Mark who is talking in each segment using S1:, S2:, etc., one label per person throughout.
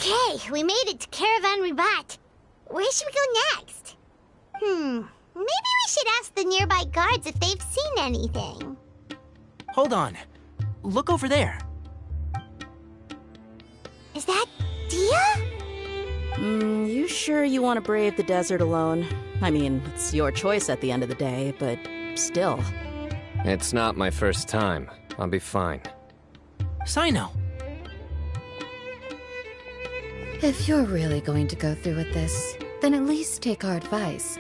S1: Okay, we made it to Caravan Ribat. Where should we go next? Maybe we should ask the nearby guards if they've seen anything.
S2: Hold on. Look over there.
S1: Is that Dia?
S3: You sure you want to brave the desert alone? I mean, it's your choice at the end of the day, but still.
S4: It's not my first time. I'll be fine.
S2: Cyno.
S5: If you're really going to go through with this, then at least take our advice.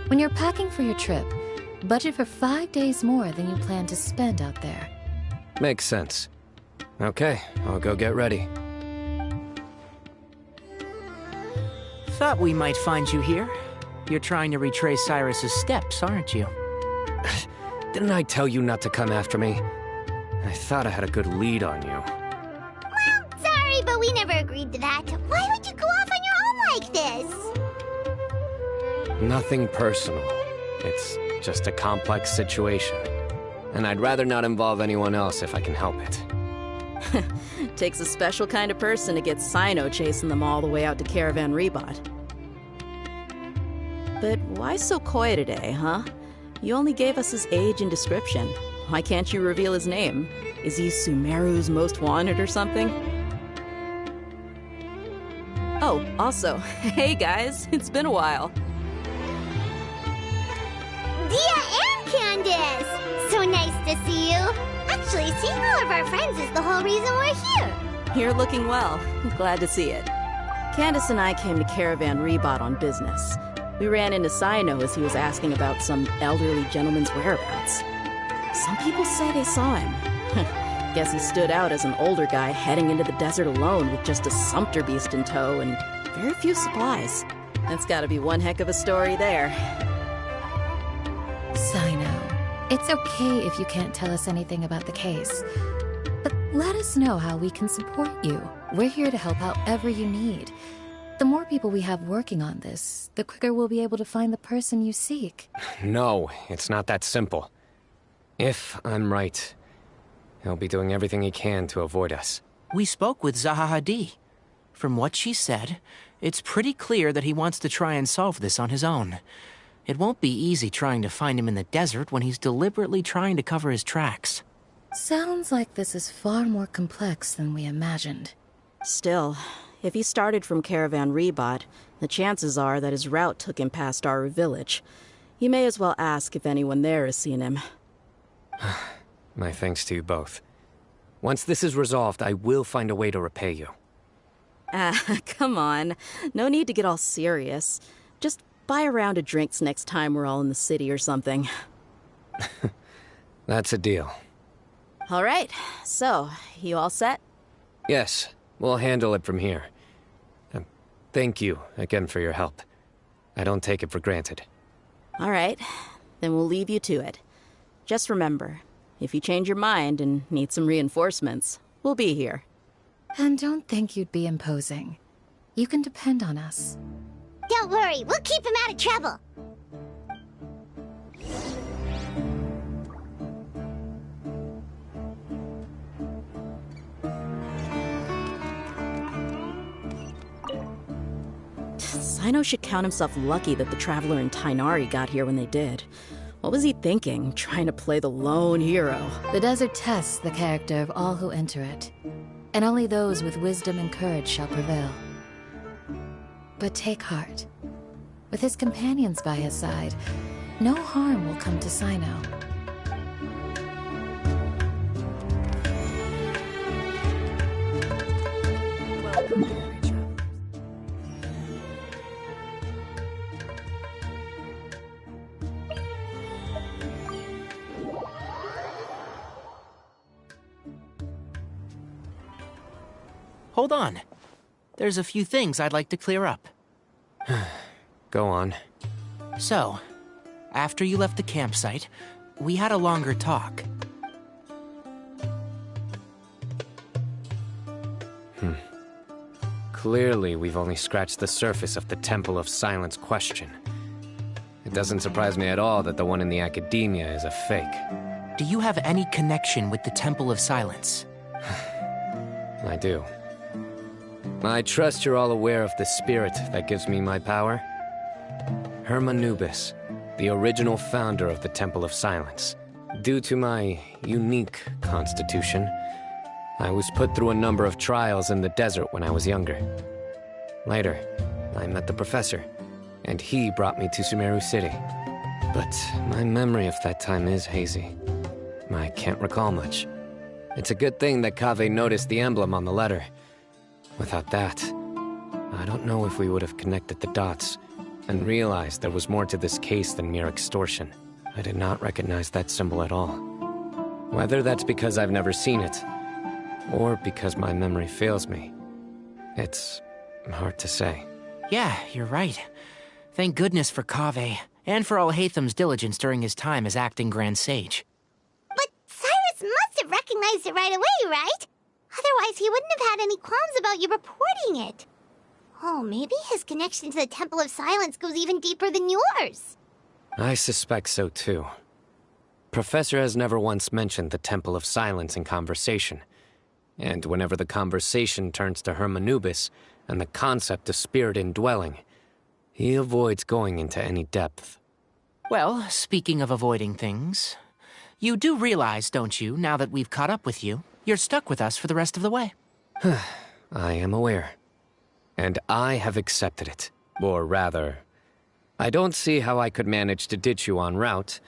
S5: When you're packing for your trip, budget for 5 days more than you plan to spend out there.
S4: Makes sense. Okay, I'll go get ready.
S2: Thought we might find you here. You're trying to retrace Cyrus's steps, aren't you?
S4: Didn't I tell you not to come after me? I thought I had a good lead on you.
S1: Well, sorry, but we never agreed to that. Why would you go off on your own like this?
S4: Nothing personal. It's just a complex situation. And I'd rather not involve anyone else if I can help it.
S3: Takes a special kind of person to get Cyno chasing them all the way out to Caravan Ribat. But why so coy today, huh? You only gave us his age and description. Why can't you reveal his name? Is he Sumeru's most wanted or something? Oh, also, hey guys, it's been a while.
S1: Dia and Candace! So nice to see you. Actually, seeing all of our friends is the whole reason we're here.
S3: You're looking well. Glad to see it. Candace and I came to Caravan Ribat on business. We ran into Cyno as he was asking about some elderly gentleman's whereabouts. Some people say they saw him. Guess he stood out as an older guy heading into the desert alone with just a sumpter beast in tow and very few supplies. That's gotta be one heck of a story there.
S5: Cyno, it's okay if you can't tell us anything about the case. But let us know how we can support you. We're here to help however you need. The more people we have working on this, the quicker we'll be able to find the person you seek.
S4: No, it's not that simple. If I'm right, he'll be doing everything he can to avoid us.
S2: We spoke with Zaha Hadid. From what she said, it's pretty clear that he wants to try and solve this on his own. It won't be easy trying to find him in the desert when he's deliberately trying to cover his tracks.
S5: Sounds like this is far more complex than we imagined.
S3: Still, if he started from Caravan Ribat, the chances are that his route took him past our village. You may as well ask if anyone there has seen him.
S4: My thanks to you both. Once this is resolved, I will find a way to repay you.
S3: Come on. No need to get all serious. Just buy a round of drinks next time we're all in the city or something.
S4: That's a deal.
S3: All right. So, you all set?
S4: Yes, we'll handle it from here. Thank you again for your help. I don't take it for granted.
S3: All right. Then we'll leave you to it. Just remember, if you change your mind and need some reinforcements, we'll be here.
S5: And don't think you'd be imposing. You can depend on us.
S1: Don't worry, we'll keep him out of trouble.
S3: Cyno should count himself lucky that the Traveler and Tighnari got here when they did. What was he thinking, trying to play the lone hero?
S5: The desert tests the character of all who enter it, and only those with wisdom and courage shall prevail. But take heart. With his companions by his side, no harm will come to Cyno.
S2: Hold on. There's a few things I'd like to clear up.
S4: Go on.
S2: So, after you left the campsite, we had a longer talk.
S4: Clearly, we've only scratched the surface of the Temple of Silence question. It doesn't surprise me at all that the one in the academia is a fake.
S2: Do you have any connection with the Temple of Silence?
S4: I do. I trust you're all aware of the spirit that gives me my power. Hermanubis, the original founder of the Temple of Silence. Due to my unique constitution, I was put through a number of trials in the desert when I was younger. Later, I met the professor, and he brought me to Sumeru City. But my memory of that time is hazy. I can't recall much. It's a good thing that Kaveh noticed the emblem on the letter. Without that, I don't know if we would have connected the dots and realized there was more to this case than mere extortion. I did not recognize that symbol at all. Whether that's because I've never seen it, or because my memory fails me, it's hard to say.
S2: Yeah, you're right. Thank goodness for Kaveh, and for Alhaitham's diligence during his time as acting Grand Sage.
S1: But Cyrus must have recognized it right away, right? Otherwise, he wouldn't have had any qualms about you reporting it. Oh, maybe his connection to the Temple of Silence goes even deeper than yours.
S4: I suspect so too. Professor has never once mentioned the Temple of Silence in conversation. And whenever the conversation turns to Hermanubis and the concept of spirit indwelling, he avoids going into any depth.
S2: Well, speaking of avoiding things, you do realize, don't you, now that we've caught up with you, you're stuck with us for the rest of the way.
S4: I am aware. And I have accepted it. Or rather, I don't see how I could manage to ditch you en route,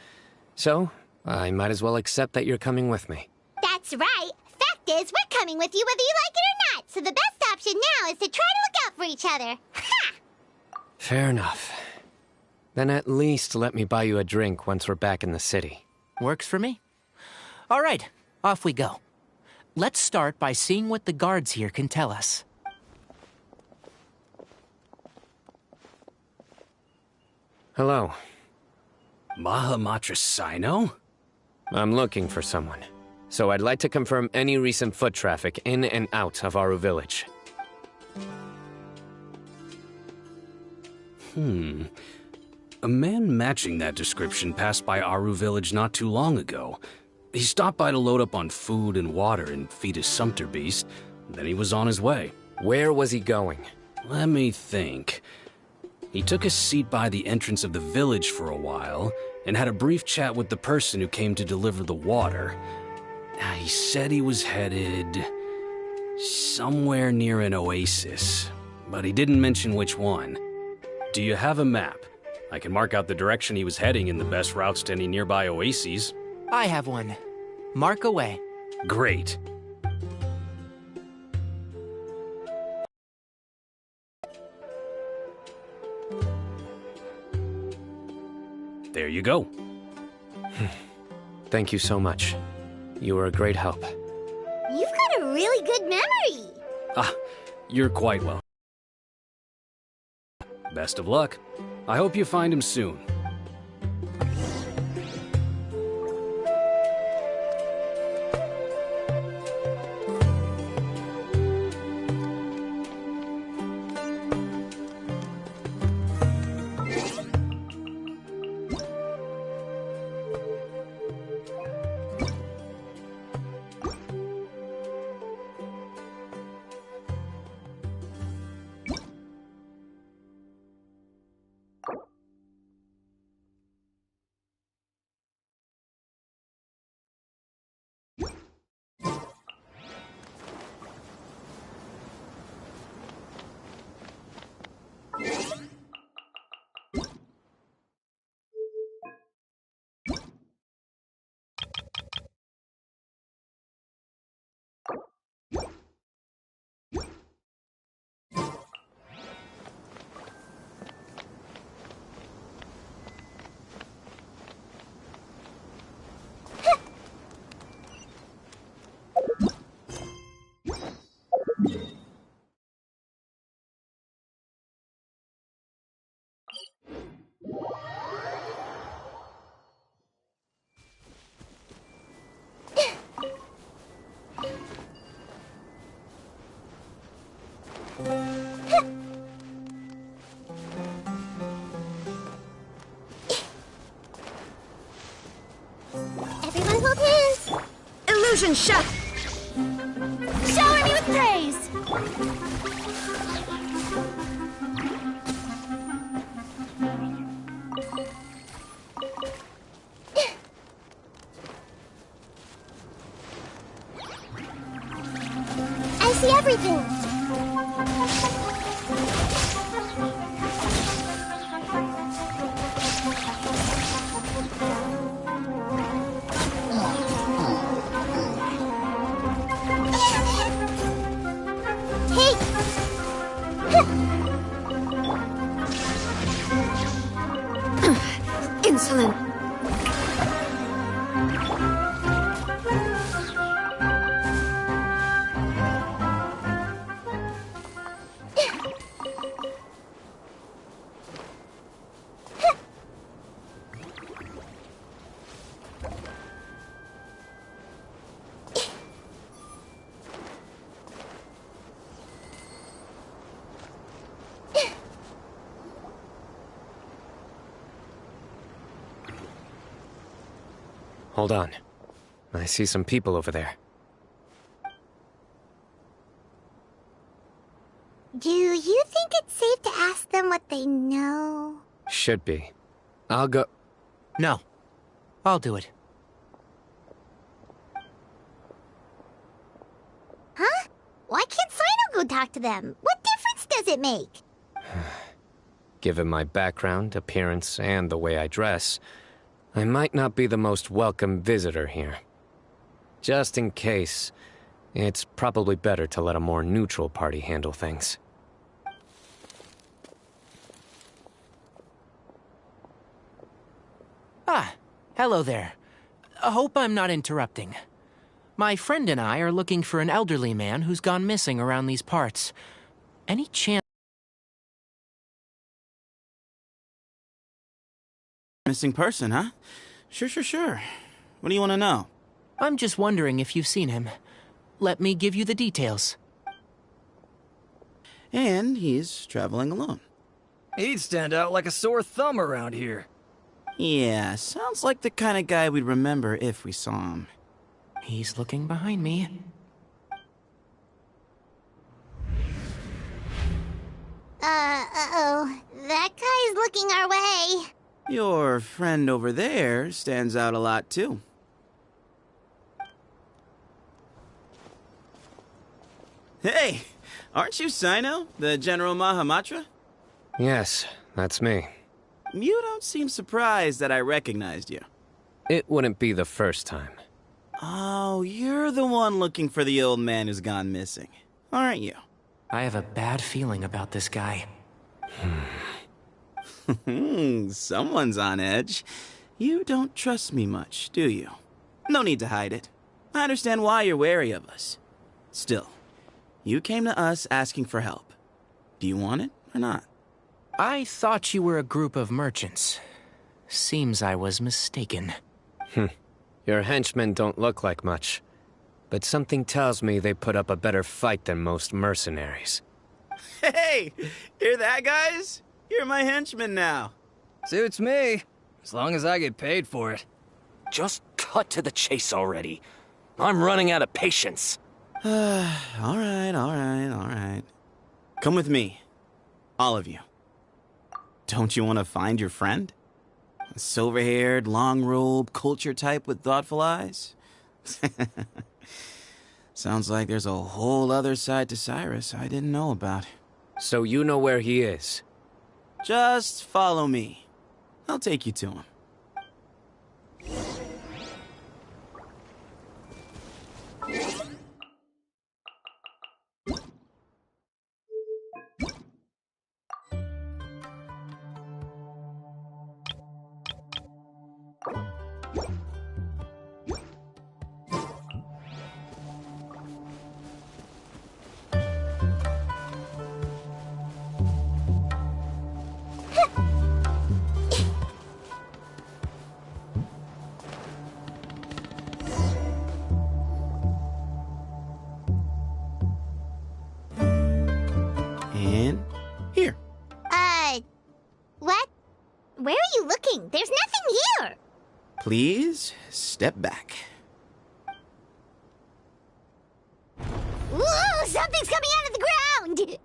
S4: so I might as well accept that you're coming with me.
S1: That's right. Fact is, we're coming with you whether you like it or not, so the best option now is to try to look out for each other. Ha!
S4: Fair enough. Then at least let me buy you a drink once we're back in the city.
S2: Works for me. All right, off we go. Let's start by seeing what the guards here can tell us.
S4: Hello.
S6: Mahamatra Cyno?
S4: I'm looking for someone. So I'd like to confirm any recent foot traffic in and out of Aru village.
S6: A man matching that description passed by Aru village not too long ago. He stopped by to load up on food and water and feed his sumpter beast. Then he was on his way.
S4: Where was he going?
S6: Let me think. He took a seat by the entrance of the village for a while and had a brief chat with the person who came to deliver the water. He said he was headed somewhere near an oasis, but he didn't mention which one. Do you have a map? I can mark out the direction he was heading and the best routes to any nearby oases.
S2: I have one. Mark away.
S6: Great. There you go.
S4: Thank you so much. You were a great help.
S1: You've got a really good memory.
S6: You're quite welcome. Best of luck. I hope you find him soon.
S1: Everyone hold hands.
S3: Illusion shut!
S1: Shower me fruit trays! I see everything!
S5: Insolent.
S4: Hold on. I see some people over there.
S1: Do you think it's safe to ask them what they know?
S4: Should be. I'll go...
S2: No. I'll do it.
S1: Huh? Why can't Cyno go talk to them? What difference does it make?
S4: Given my background, appearance, and the way I dress, I might not be the most welcome visitor here. Just in case, it's probably better to let a more neutral party handle things.
S2: Ah, hello there. I hope I'm not interrupting. My friend and I are looking for an elderly man who's gone missing around these parts. Any chance...
S7: Missing person, huh? Sure. What do you want to know?
S2: I'm just wondering if you've seen him. Let me give you the details.
S7: And he's traveling alone.
S8: He'd stand out like a sore thumb around here.
S7: Yeah, sounds like the kind of guy we'd remember if we saw him.
S2: He's looking behind me.
S1: Uh-oh. That guy's looking our way.
S7: Your friend over there stands out a lot, too. Hey, aren't you Cyno, the General Mahamatra?
S4: Yes, that's me.
S7: You don't seem surprised that I recognized you.
S4: It wouldn't be the first time.
S7: Oh, you're the one looking for the old man who's gone missing, aren't you?
S2: I have a bad feeling about this guy.
S7: Someone's on edge. You don't trust me much, do you? No need to hide it. I understand why you're wary of us. Still, you came to us asking for help. Do you want it or not?
S2: I thought you were a group of merchants. Seems I was mistaken.
S4: Your henchmen don't look like much, but something tells me they put up a better fight than most mercenaries.
S7: Hey, hear that, guys? You're my henchman now.
S8: Suits me, as long as I get paid for it.
S9: Just cut to the chase already. I'm running out of patience.
S7: All right. Come with me. All of you. Don't you want to find your friend? A silver-haired, long-robed, culture type with thoughtful eyes? Sounds like there's a whole other side to Cyrus I didn't know about.
S4: So you know where he is?
S7: Just follow me. I'll take you to him. And here.
S1: What? Where are you looking? There's nothing here.
S7: Please step back.
S1: Ooh, Something's coming out of the ground!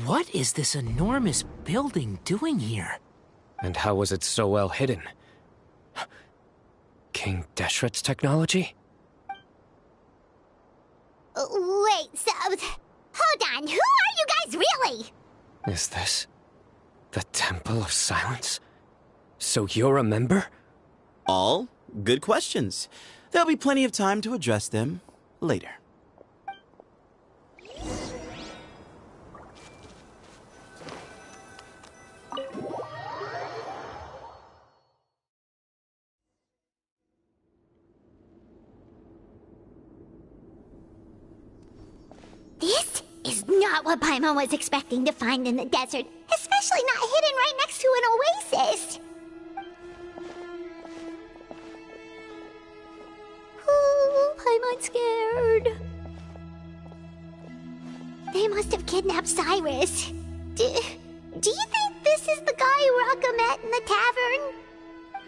S2: What is this enormous building doing here?
S4: And how was it so well hidden? King Deshret's technology?
S1: Wait, so... Hold on, who are you guys really?
S4: Is this the Temple of Silence? So you're a member?
S7: All good questions. There'll be plenty of time to address them later.
S1: This is not what Paimon was expecting to find in the desert, especially not hidden right next to an oasis. Oh, Paimon's scared. They must have kidnapped Cyrus. Do you think this is the guy Raka met in the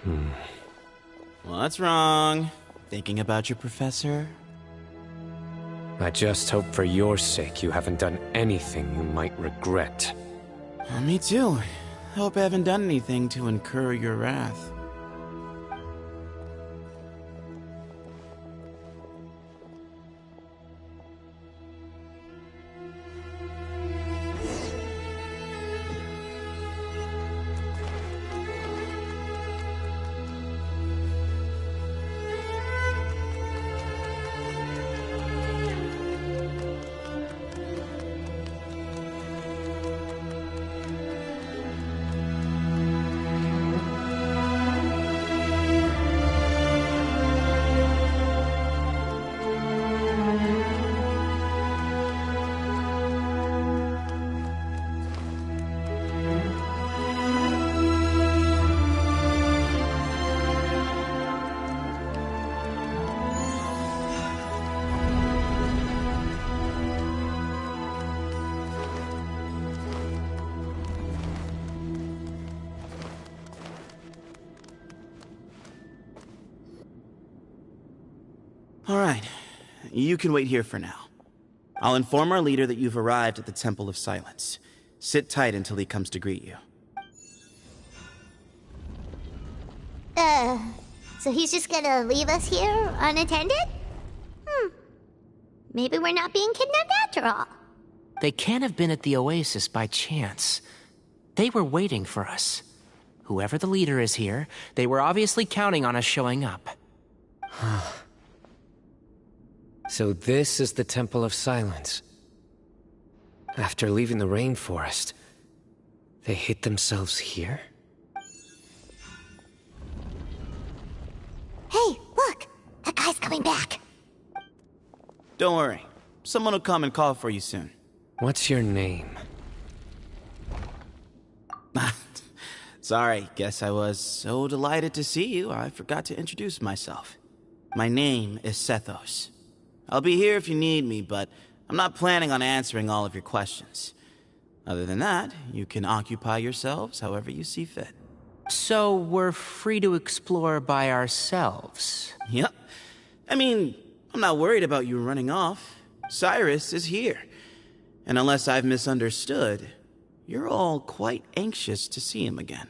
S1: tavern?
S7: What's wrong? Thinking about your professor?
S4: I just hope for your sake you haven't done anything you might regret.
S7: Me too. Hope I haven't done anything to incur your wrath. All right. You can wait here for now. I'll inform our leader that you've arrived at the Temple of Silence. Sit tight until he comes to greet you.
S1: So he's just gonna leave us here unattended? Maybe we're not being kidnapped after all.
S2: They can't have been at the oasis by chance. They were waiting for us. Whoever the leader is here, they were obviously counting on us showing up.
S4: So this is the Temple of Silence. After leaving the rainforest, they hid themselves here?
S1: Hey, look! That guy's coming back.
S7: Don't worry. Someone will come and call for you soon.
S4: What's your name?
S7: Sorry, guess I was so delighted to see you, I forgot to introduce myself. My name is Sethos. I'll be here if you need me, but I'm not planning on answering all of your questions. Other than that, you can occupy yourselves however you see fit.
S2: So we're free to explore by ourselves.
S7: Yep. I mean, I'm not worried about you running off. Cyrus is here. And unless I've misunderstood, you're all quite anxious to see him again.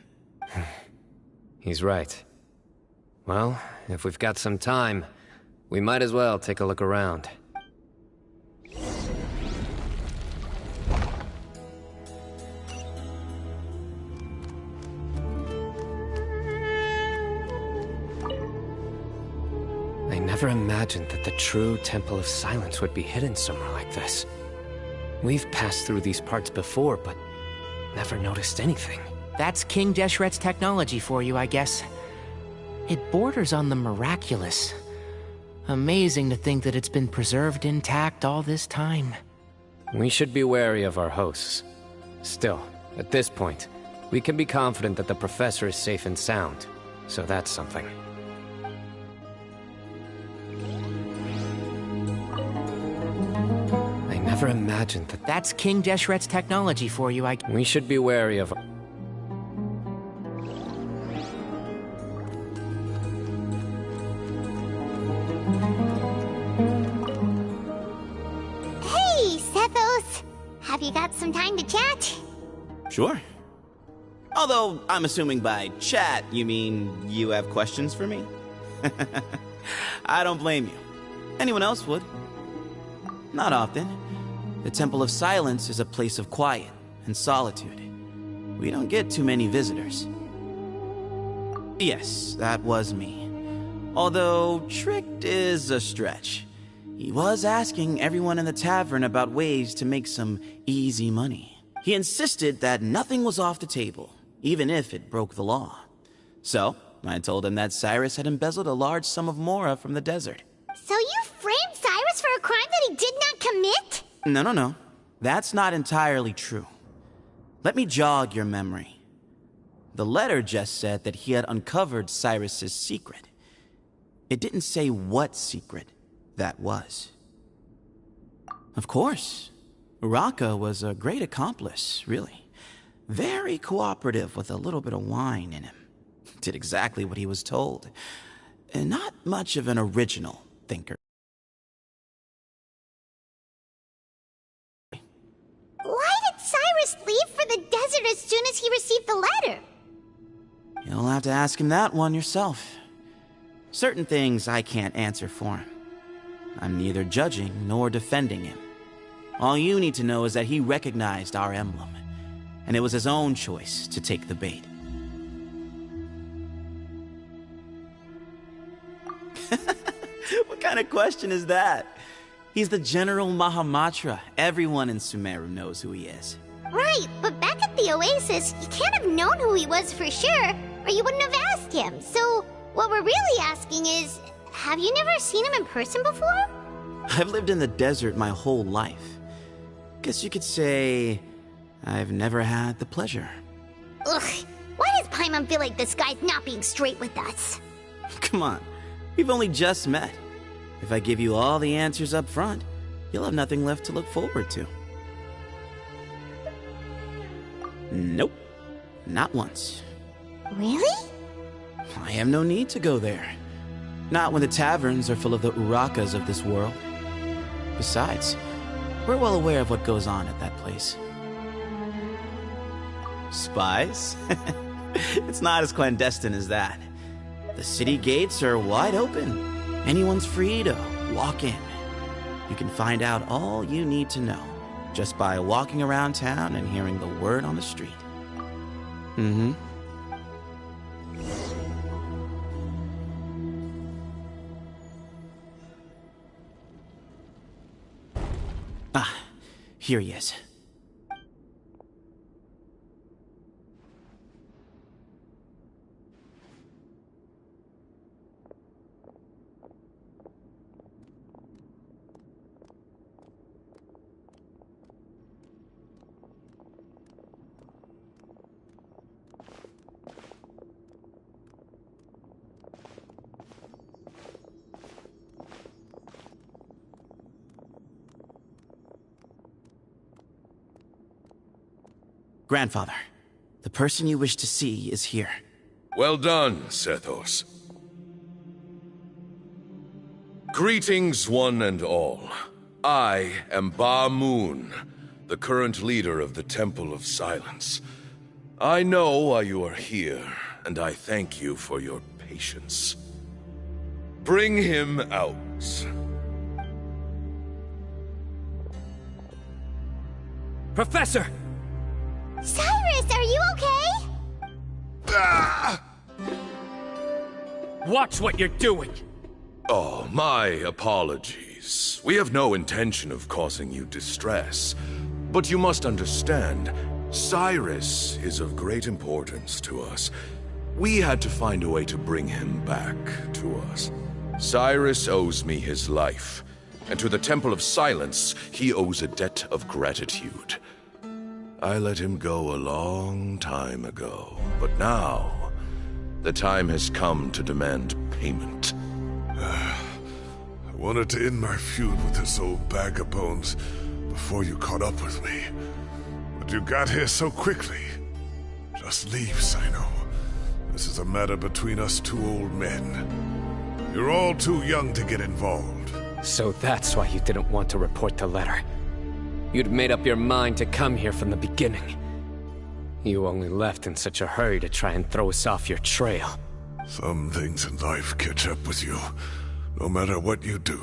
S4: He's right. Well, if we've got some time, we might as well take a look around. I never imagined that the true Temple of Silence would be hidden somewhere like this. We've passed through these parts before, but never noticed anything.
S2: That's King Deshret's technology for you, I guess. It borders on the miraculous. Amazing to think that it's been preserved intact all this time.
S4: We should be wary of our hosts. Still, at this point, we can be confident that the professor is safe and sound, so that's something. I never imagined that...
S2: That's King Deshret's technology for you,
S4: We should be wary of...
S1: you got some time to chat?
S7: Sure. Although, I'm assuming by chat, you mean you have questions for me? I don't blame you. Anyone else would. Not often. The Temple of Silence is a place of quiet and solitude. We don't get too many visitors. Yes, that was me. Although, tricked is a stretch. He was asking everyone in the tavern about ways to make some easy money. He insisted that nothing was off the table, even if it broke the law. So, I told him that Cyrus had embezzled a large sum of mora from the desert.
S1: So you framed Cyrus for a crime that he did not commit?
S7: No. That's not entirely true. Let me jog your memory. The letter just said that he had uncovered Cyrus's secret. It didn't say what secret that was. Of course, Raka was a great accomplice, really. Very cooperative with a little bit of wine in him. Did exactly what he was told. And not much of an original thinker.
S1: Why did Cyrus leave for the desert as soon as he received the letter?
S7: You'll have to ask him that one yourself. Certain things I can't answer for him. I'm neither judging nor defending him. All you need to know is that he recognized our emblem, and it was his own choice to take the bait. What kind of question is that? He's the General Mahamatra. Everyone in Sumeru knows who he is.
S1: Right, but back at the Oasis, you can't have known who he was for sure, or you wouldn't have asked him. So, what we're really asking is, have you never seen him in person before?
S7: I've lived in the desert my whole life. Guess you could say I've never had the pleasure.
S1: Ugh, why does Paimon feel like this guy's not being straight with us?
S7: Come on, we've only just met. If I give you all the answers up front, you'll have nothing left to look forward to. Nope, not once.
S1: Really?
S7: I have no need to go there. Not when the taverns are full of the Urakas of this world. Besides, we're well aware of what goes on at that place. Spies? It's not as clandestine as that. The city gates are wide open. Anyone's free to walk in. You can find out all you need to know just by walking around town and hearing the word on the street. Mm-hmm. Ah, here he is. Grandfather, the person you wish to see is here.
S10: Well done, Sethos. Greetings, one and all. I am Ba Moon, the current leader of the Temple of Silence. I know why you are here, and I thank you for your patience. Bring him out.
S6: Professor!
S1: Cyrus, are you okay?
S10: Ah!
S6: Watch what you're doing!
S10: Oh, my apologies. We have no intention of causing you distress. But you must understand, Cyrus is of great importance to us. We had to find a way to bring him back to us. Cyrus owes me his life, and to the Temple of Silence, he owes a debt of gratitude. I let him go a long time ago, but now, the time has come to demand payment.
S11: I wanted to end my feud with this old bag of bones before you caught up with me. But you got here so quickly. Just leave, Cyno. This is a matter between us two old men. You're all too young to get involved.
S4: So that's why you didn't want to report the letter. You'd made up your mind to come here from the beginning. You only left in such a hurry to try and throw us off your trail.
S11: Some things in life catch up with you, no matter what you do.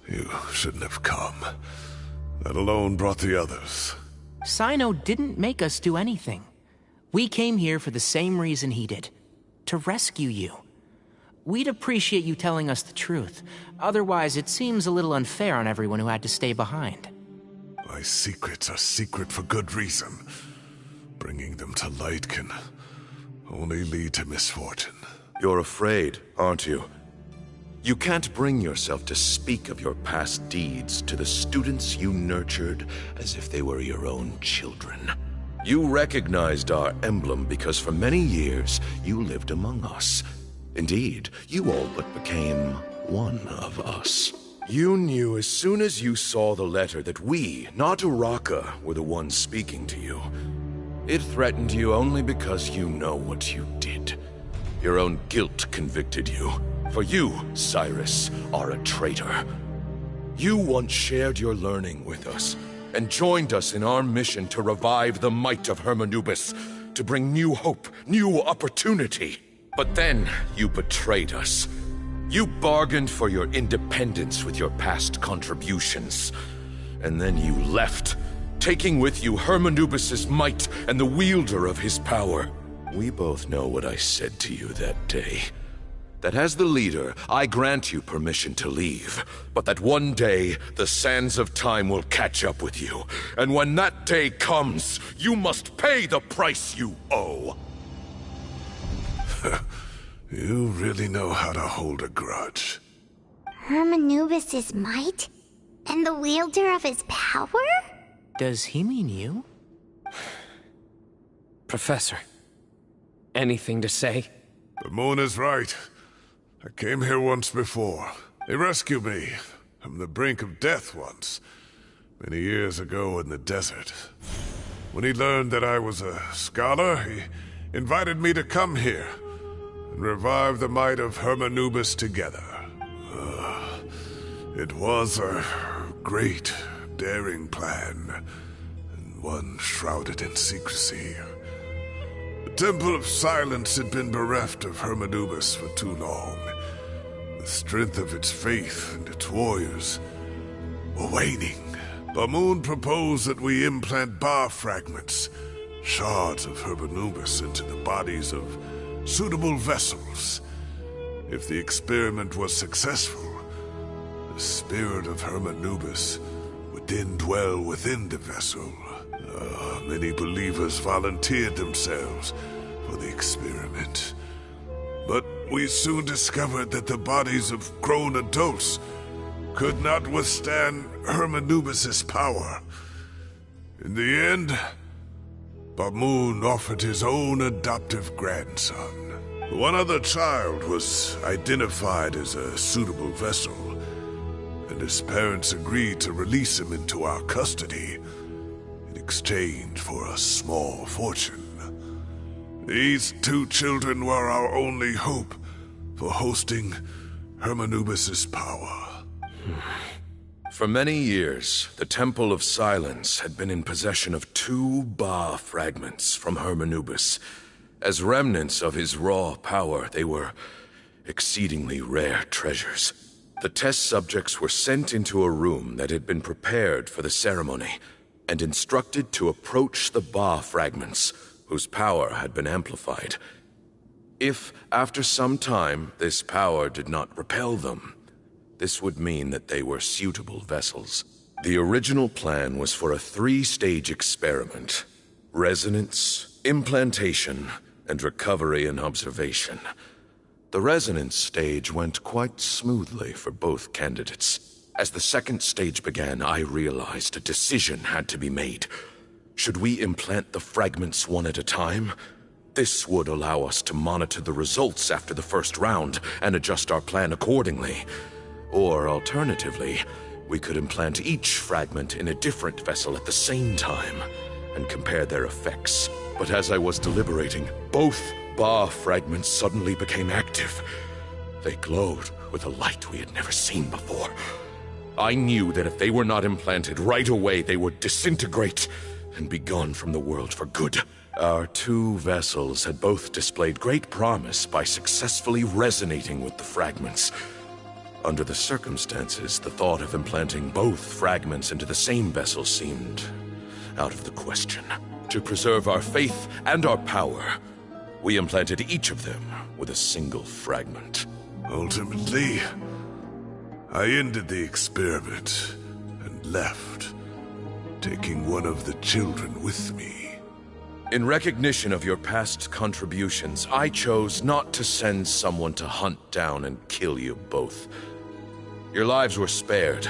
S11: You shouldn't have come. That alone brought the others.
S2: Cyno didn't make us do anything. We came here for the same reason he did. To rescue you. We'd appreciate you telling us the truth. Otherwise, it seems a little unfair on everyone who had to stay behind.
S11: My secrets are secret for good reason. Bringing them to light can only lead to misfortune.
S10: You're afraid, aren't you? You can't bring yourself to speak of your past deeds to the students you nurtured as if they were your own children. You recognized our emblem because for many years you lived among us. Indeed, you all but became one of us. You knew as soon as you saw the letter that we, not Uraka, were the ones speaking to you. It threatened you only because you know what you did. Your own guilt convicted you. For you, Cyrus, are a traitor. You once shared your learning with us, and joined us in our mission to revive the might of Hermanubis, to bring new hope, new opportunity. But then, you betrayed us. You bargained for your independence with your past contributions. And then you left, taking with you Hermanubis' might and the wielder of his power. We both know what I said to you that day. That as the leader, I grant you permission to leave, but that one day, the sands of time will catch up with you. And when that day comes, you must pay the price you owe.
S11: You really know how to hold a grudge.
S1: Hermanubis' might? And the wielder of his power?
S2: Does he mean you?
S4: Professor, anything to say?
S11: The moon is right. I came here once before. He rescued me from the brink of death once, many years ago in the desert. When he learned that I was a scholar, he invited me to come here and revive the might of Hermanubis together. It was a great, daring plan, and one shrouded in secrecy. The Temple of Silence had been bereft of Hermanubis for too long. The strength of its faith and its warriors were waning. Bamoon proposed that we implant bar fragments, shards of Hermanubis, into the bodies of suitable vessels. If the experiment was successful, the spirit of Hermanubis would then dwell within the vessel. Many believers volunteered themselves for the experiment. But we soon discovered that the bodies of grown adults could not withstand Hermanubis' power. In the end, Bamoon offered his own adoptive grandson. One other child was identified as a suitable vessel, and his parents agreed to release him into our custody in exchange for a small fortune. These two children were our only hope for hosting Hermanubis' power.
S10: For many years, the Temple of Silence had been in possession of 2 Ba fragments from Hermanubis. As remnants of his raw power, they were exceedingly rare treasures. The test subjects were sent into a room that had been prepared for the ceremony, and instructed to approach the Ba fragments, whose power had been amplified. If, after some time, this power did not repel them, this would mean that they were suitable vessels. The original plan was for a 3-stage experiment: resonance, implantation, and recovery and observation. The resonance stage went quite smoothly for both candidates. As the 2nd stage began, I realized a decision had to be made. Should we implant the fragments one at a time? This would allow us to monitor the results after the first round and adjust our plan accordingly. Or alternatively, we could implant each fragment in a different vessel at the same time and compare their effects. But as I was deliberating, both Ba fragments suddenly became active. They glowed with a light we had never seen before. I knew that if they were not implanted right away, they would disintegrate and be gone from the world for good. Our two vessels had both displayed great promise by successfully resonating with the fragments. Under the circumstances, the thought of implanting both fragments into the same vessel seemed out of the question. To preserve our faith and our power, we implanted each of them with a single fragment.
S11: Ultimately, I ended the experiment and left, taking one of the children with me.
S10: In recognition of your past contributions, I chose not to send someone to hunt down and kill you both. Your lives were spared,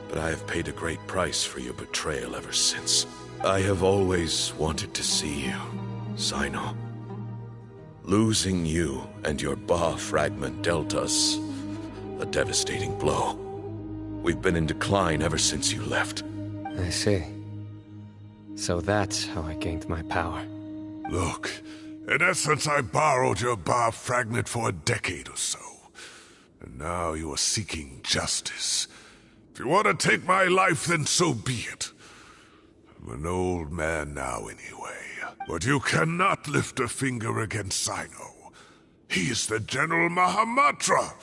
S10: but I have paid a great price for your betrayal ever since. I have always wanted to see you, Cyno. Losing you and your Ba fragment dealt us a devastating blow. We've been in decline ever since you left.
S4: I see. So that's how I gained my power.
S11: Look, in essence, I borrowed your Ba fragment for a decade or so. And now you are seeking justice. If you want to take my life, then so be it. I'm an old man now anyway. But you cannot lift a finger against Cyno. He is the General Mahamatra.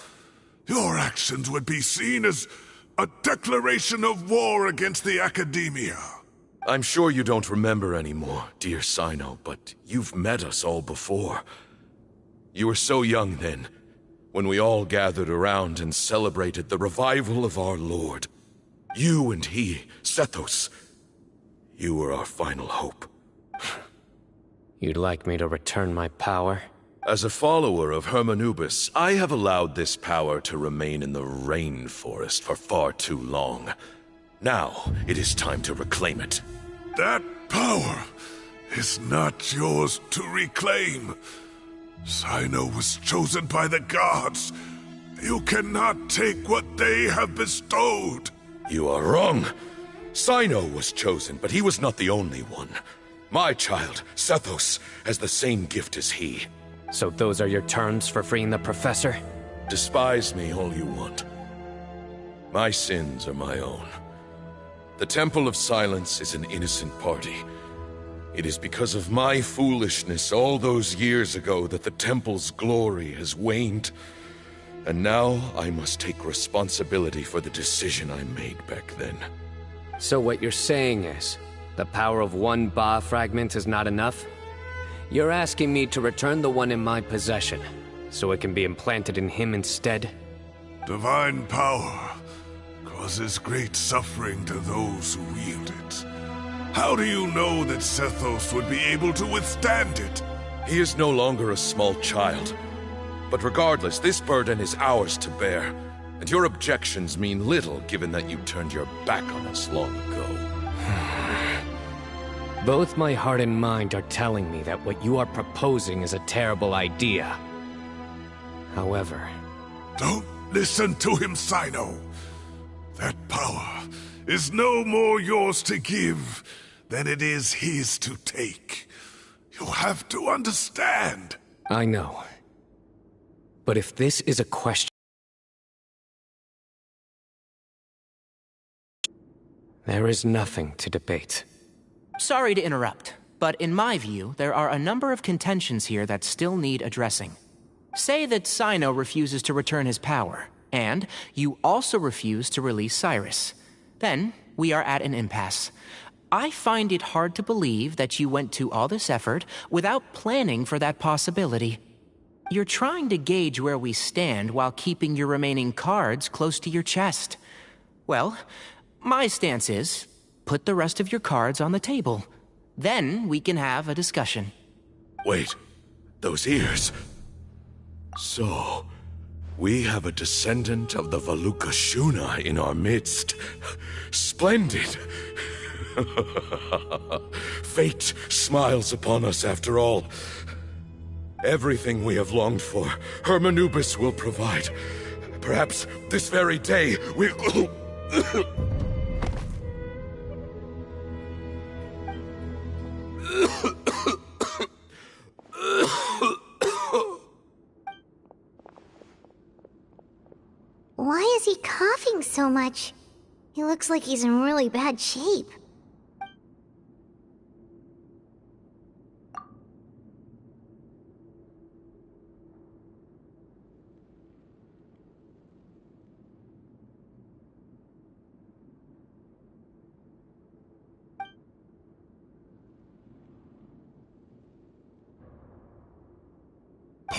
S11: Your actions would be seen as a declaration of war against the Academia.
S10: I'm sure you don't remember anymore, dear Cyno, but you've met us all before. You were so young then, when we all gathered around and celebrated the revival of our Lord. You and he, Sethos, you were our final hope.
S4: You'd like me to return my power?
S10: As a follower of Hermanubis, I have allowed this power to remain in the rainforest for far too long. Now, it is time to reclaim it.
S11: That power is not yours to reclaim. Cyno was chosen by the gods. You cannot take what they have bestowed.
S10: You are wrong. Cyno was chosen, but he was not the only one. My child, Sethos, has the same gift as he.
S4: So those are your terms for freeing the professor?
S10: Despise me all you want. My sins are my own. The Temple of Silence is an innocent party. It is because of my foolishness all those years ago that the Temple's glory has waned. And now I must take responsibility for the decision I made back then.
S4: So what you're saying is, the power of one Ba fragment is not enough? You're asking me to return the one in my possession, so it can be implanted in him instead?
S11: Divine power causes great suffering to those who wield it. How do you know that Sethos would be able to withstand it?
S10: He is no longer a small child. But regardless, this burden is ours to bear. And your objections mean little given that you turned your back on us long ago.
S4: Both my heart and mind are telling me that what you are proposing is a terrible idea. However...
S11: Don't listen to him, Cyno. That power is no more yours to give than it is his to take. You have to understand.
S4: I know. But if this is a question... there is nothing to debate.
S2: Sorry to interrupt, but in my view, there are a number of contentions here that still need addressing. Say that Cyno refuses to return his power, and you also refuse to release Cyrus. Then, we are at an impasse. I find it hard to believe that you went to all this effort without planning for that possibility. You're trying to gauge where we stand while keeping your remaining cards close to your chest. Well, my stance is, put the rest of your cards on the table. Then we can have a discussion.
S10: Wait, those ears. So, we have a descendant of the Valukashuna in our midst. Splendid. Fate smiles upon us after all. Everything we have longed for, Hermanubis will provide. Perhaps this very day we...
S1: Why is he coughing so much? He looks like he's in really bad shape.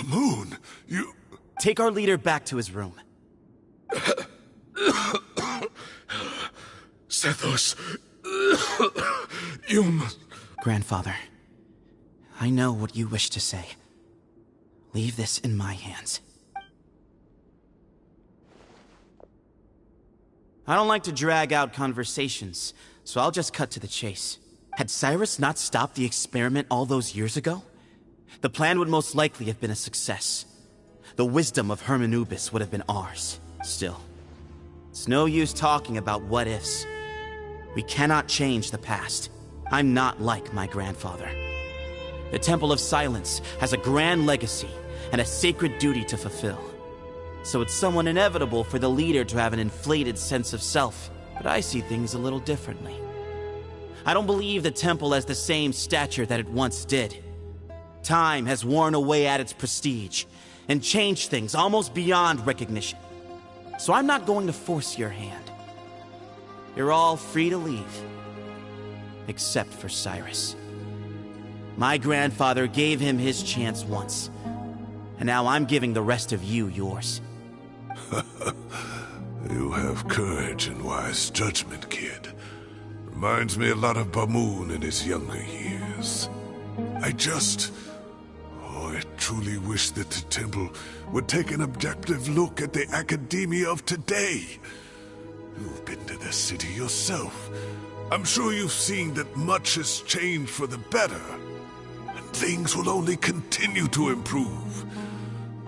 S11: Moon, you...
S7: Take our leader back to his room.
S11: Sethos, you must...
S7: Grandfather, I know what you wish to say. Leave this in my hands. I don't like to drag out conversations, so I'll just cut to the chase. Had Cyrus not stopped the experiment all those years ago, the plan would most likely have been a success. The wisdom of Hermanubis would have been ours. Still, it's no use talking about what-ifs. We cannot change the past. I'm not like my grandfather. The Temple of Silence has a grand legacy and a sacred duty to fulfill. So it's somewhat inevitable for the leader to have an inflated sense of self. But I see things a little differently. I don't believe the temple has the same stature that it once did. Time has worn away at its prestige and changed things almost beyond recognition. So I'm not going to force your hand. You're all free to leave. Except for Cyrus. My grandfather gave him his chance once. And now I'm giving the rest of you yours.
S11: You have courage and wise judgment, kid. Reminds me a lot of Bamoon in his younger years. I truly wish that the temple would take an objective look at the academia of today. You've been to the city yourself. I'm sure you've seen that much has changed for the better. And things will only continue to improve.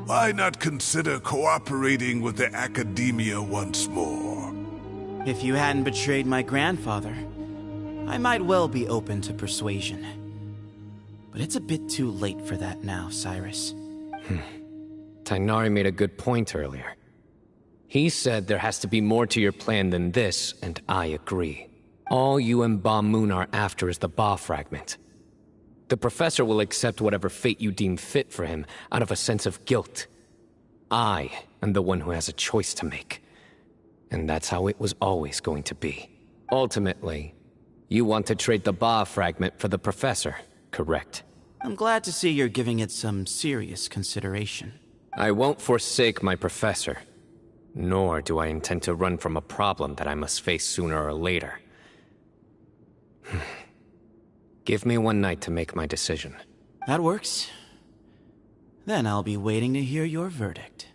S11: Why not consider cooperating with the academia once more?
S7: If you hadn't betrayed my grandfather, I might well be open to persuasion. But it's a bit too late for that now, Cyrus.
S4: Tighnari made a good point earlier. He said there has to be more to your plan than this, and I agree. All you and Ba Moon are after is the Ba fragment. The professor will accept whatever fate you deem fit for him out of a sense of guilt. I am the one who has a choice to make. And that's how it was always going to be. Ultimately, you want to trade the Ba fragment for the professor, correct?
S7: I'm glad to see you're giving it some serious consideration.
S4: I won't forsake my professor. Nor do I intend to run from a problem that I must face sooner or later. Give me one night to make my decision.
S7: That works. Then I'll be waiting to hear your verdict.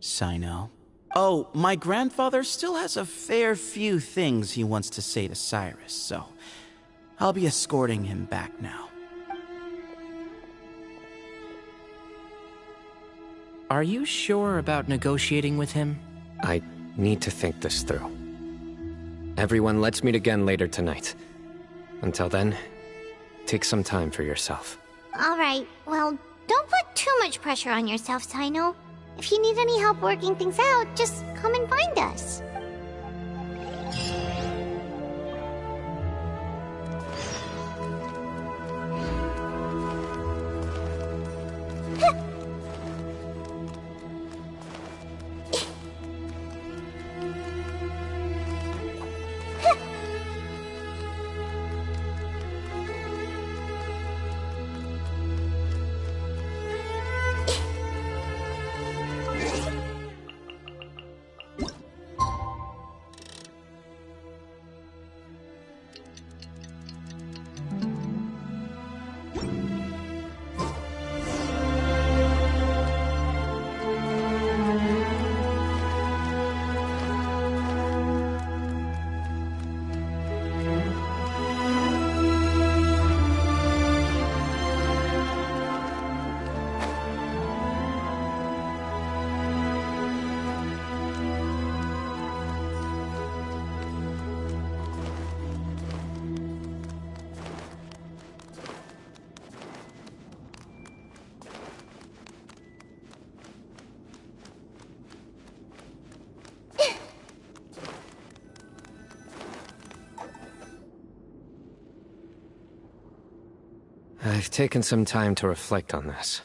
S7: Cyno. Oh, my grandfather still has a fair few things he wants to say to Cyrus, so I'll be escorting him back now.
S2: Are you sure about negotiating with him?
S4: I need to think this through. Everyone, let's meet again later tonight. Until then, take some time for yourself.
S1: Alright, well, don't put too much pressure on yourself, Cyno. If you need any help working things out, just come and find us.
S4: I've taken some time to reflect on this.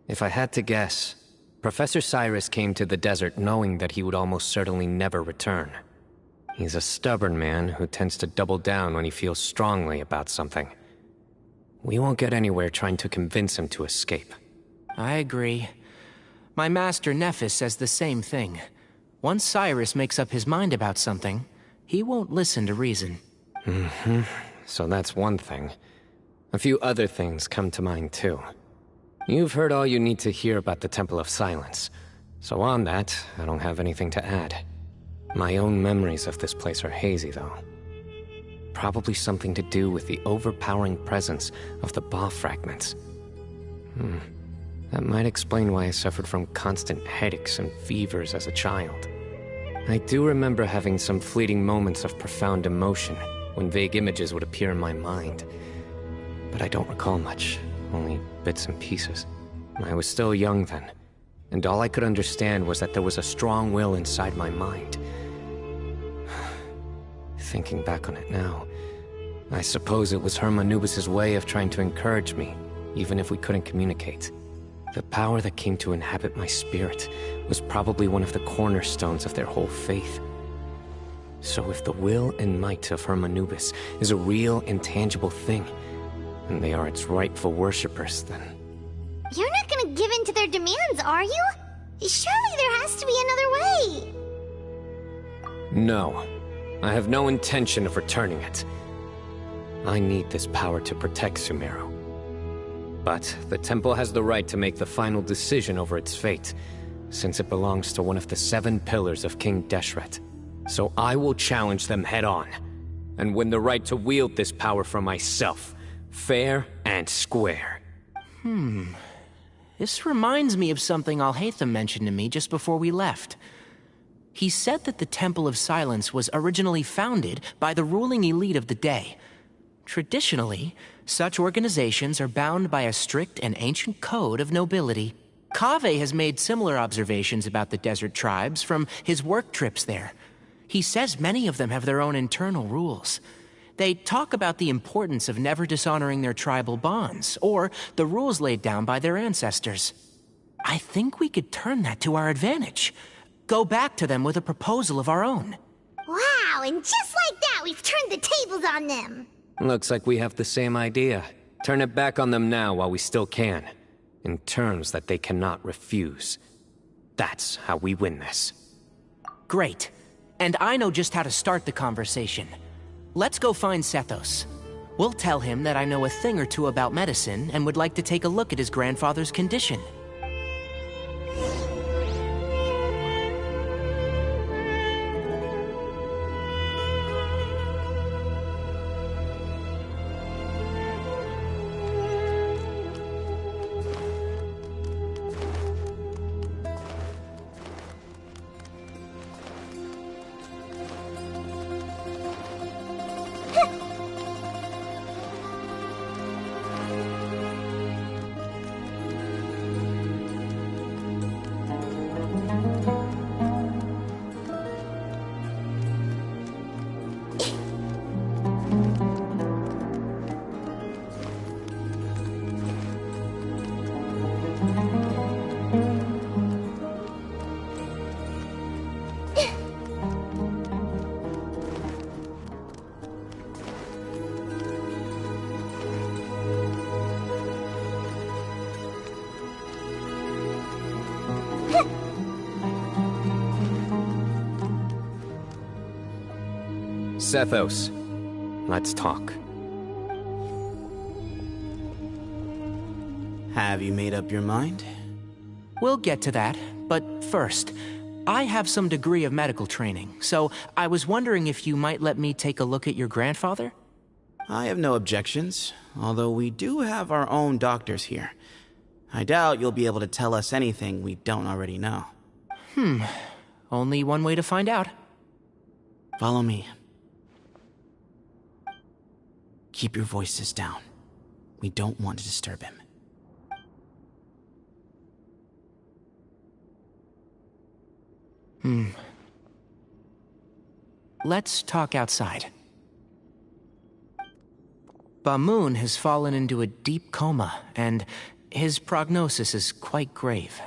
S4: If I had to guess, Professor Cyrus came to the desert knowing that he would almost certainly never return. He's a stubborn man who tends to double down when he feels strongly about something. We won't get anywhere trying to convince him to escape.
S2: I agree. My master Nephis says the same thing. Once Cyrus makes up his mind about something, he won't listen to reason.
S4: So that's one thing. A few other things come to mind too. You've heard all you need to hear about the Temple of Silence. So on that, I don't have anything to add. My own memories of this place are hazy though. Probably something to do with the overpowering presence of the Ba fragments. That might explain why I suffered from constant headaches and fevers as a child. I do remember having some fleeting moments of profound emotion when vague images would appear in my mind. But I don't recall much, only bits and pieces. I was still young then, and all I could understand was that there was a strong will inside my mind. Thinking back on it now, I suppose it was Herm Anubis' way of trying to encourage me, even if we couldn't communicate. The power that came to inhabit my spirit was probably one of the cornerstones of their whole faith. So if the will and might of Herm Anubis is a real, intangible thing, and they are its rightful worshippers, then...
S1: You're not gonna give in to their demands, are you? Surely there has to be another way.
S4: No. I have no intention of returning it. I need this power to protect Sumeru. But the temple has the right to make the final decision over its fate, since it belongs to one of the 7 pillars of King Deshret. So I will challenge them head-on, and win the right to wield this power for myself, fair and square.
S2: This reminds me of something Alhaitham mentioned to me just before we left. He said that the Temple of Silence was originally founded by the ruling elite of the day. Traditionally, such organizations are bound by a strict and ancient code of nobility. Kaveh has made similar observations about the desert tribes from his work trips there. He says many of them have their own internal rules. They talk about the importance of never dishonoring their tribal bonds, or the rules laid down by their ancestors. I think we could turn that to our advantage. Go back to them with a proposal of our own.
S1: Wow, and just like that, we've turned the tables on them.
S4: Looks like we have the same idea. Turn it back on them now while we still can, in terms that they cannot refuse. That's how we win this.
S2: Great. And I know just how to start the conversation. Let's go find Sethos. We'll tell him that I know a thing or two about medicine and would like to take a look at his grandfather's condition.
S4: Sethos, let's talk.
S7: Have you made up your mind?
S2: We'll get to that, but first, I have some degree of medical training, so I was wondering if you might let me take a look at your grandfather?
S7: I have no objections, although we do have our own doctors here. I doubt you'll be able to tell us anything we don't already know.
S2: Only one way to find out.
S7: Follow me. Keep your voices down. We don't want to disturb him.
S2: Let's talk outside. Bamoon has fallen into a deep coma, and his prognosis is quite grave.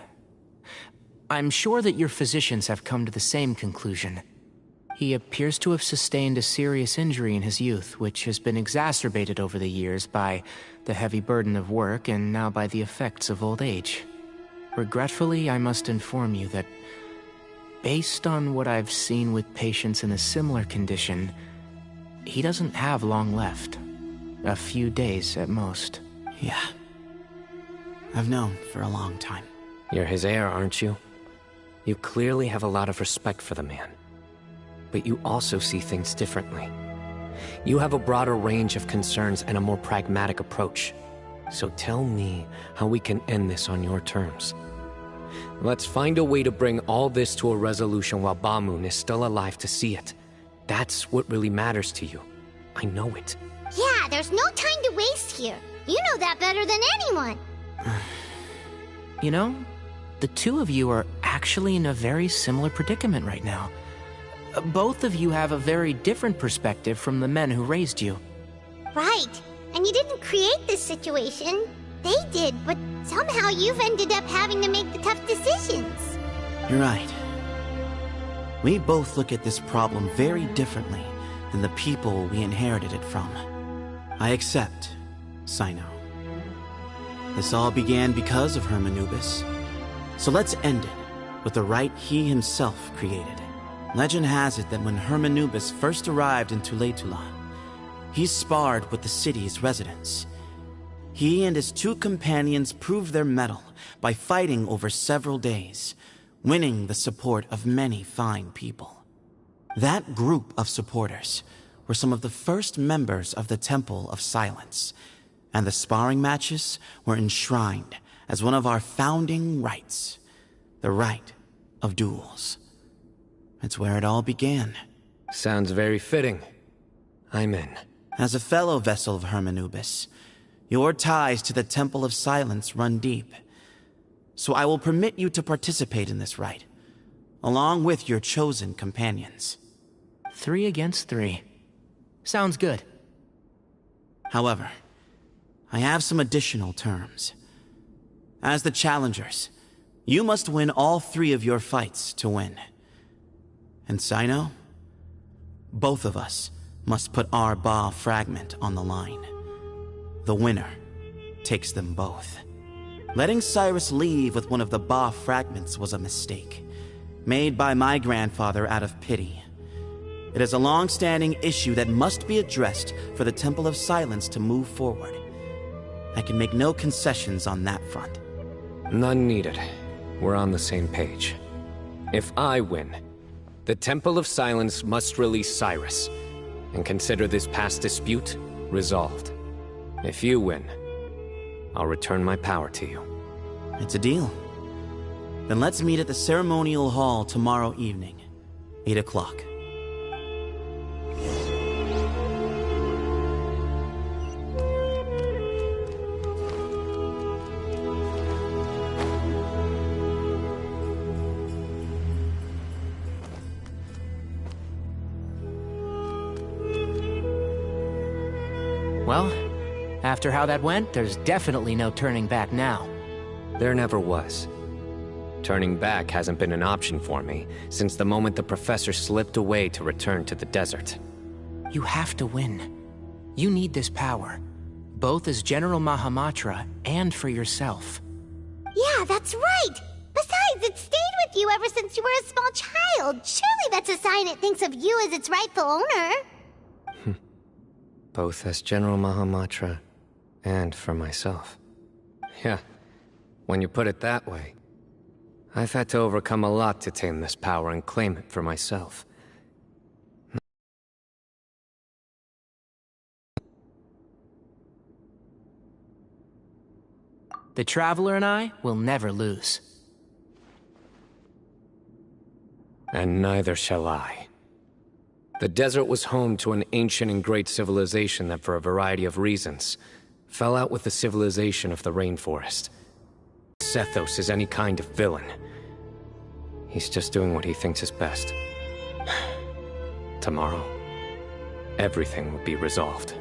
S2: I'm sure that your physicians have come to the same conclusion. He appears to have sustained a serious injury in his youth, which has been exacerbated over the years by the heavy burden of work and now by the effects of old age. Regretfully, I must inform you that, based on what I've seen with patients in a similar condition, he doesn't have long left. A few days at most.
S7: Yeah. I've known for a long time.
S4: You're his heir, aren't you? You clearly have a lot of respect for the man. But you also see things differently. You have a broader range of concerns and a more pragmatic approach. So tell me how we can end this on your terms. Let's find a way to bring all this to a resolution while Bamoon is still alive to see it. That's what really matters to you. I know it.
S1: Yeah, there's no time to waste here. You know that better than anyone.
S2: You know, the two of you are actually in a very similar predicament right now. Both of you have a very different perspective from the men who raised you.
S1: Right. And you didn't create this situation. They did, but somehow you've ended up having to make the tough decisions.
S7: You're right. We both look at this problem very differently than the people we inherited it from. I accept, Cyno. This all began because of Hermanubis. So let's end it with the rite he himself created. Legend has it that when Hermanubis first arrived in Tuletula, he sparred with the city's residents. He and his two companions proved their mettle by fighting over several days, winning the support of many fine people. That group of supporters were some of the first members of the Temple of Silence, and the sparring matches were enshrined as one of our founding rites, the rite of duels. It's where it all began.
S4: Sounds very fitting. I'm in.
S7: As a fellow vessel of Hermanubis, your ties to the Temple of Silence run deep. So I will permit you to participate in this rite, along with your chosen companions.
S2: 3 against 3. Sounds good.
S7: However, I have some additional terms. As the challengers, you must win all 3 of your fights to win. And Cyno, both of us must put our Ba fragment on the line. The winner takes them both. Letting Cyrus leave with one of the Ba fragments was a mistake, made by my grandfather out of pity. It is a long-standing issue that must be addressed for the Temple of Silence to move forward. I can make no concessions on that front.
S4: None needed. We're on the same page. If I win, the Temple of Silence must release Cyrus, and consider this past dispute resolved. If you win, I'll return my power to you.
S7: It's a deal. Then let's meet at the ceremonial hall tomorrow evening, 8 o'clock.
S2: Well, after how that went, there's definitely no turning back now.
S4: There never was. Turning back hasn't been an option for me since the moment the professor slipped away to return to the desert.
S2: You have to win. You need this power, both as General Mahamatra and for yourself.
S1: Yeah, that's right! Besides, it stayed with you ever since you were a small child. Surely that's a sign it thinks of you as its rightful owner.
S4: Both as General Mahamatra and for myself. Yeah, when you put it that way, I've had to overcome a lot to tame this power and claim it for myself.
S2: The Traveler and I will never lose.
S4: And neither shall I. The desert was home to an ancient and great civilization that, for a variety of reasons, fell out with the civilization of the rainforest. Sethos is any kind of villain. He's just doing what he thinks is best. Tomorrow, everything will be resolved.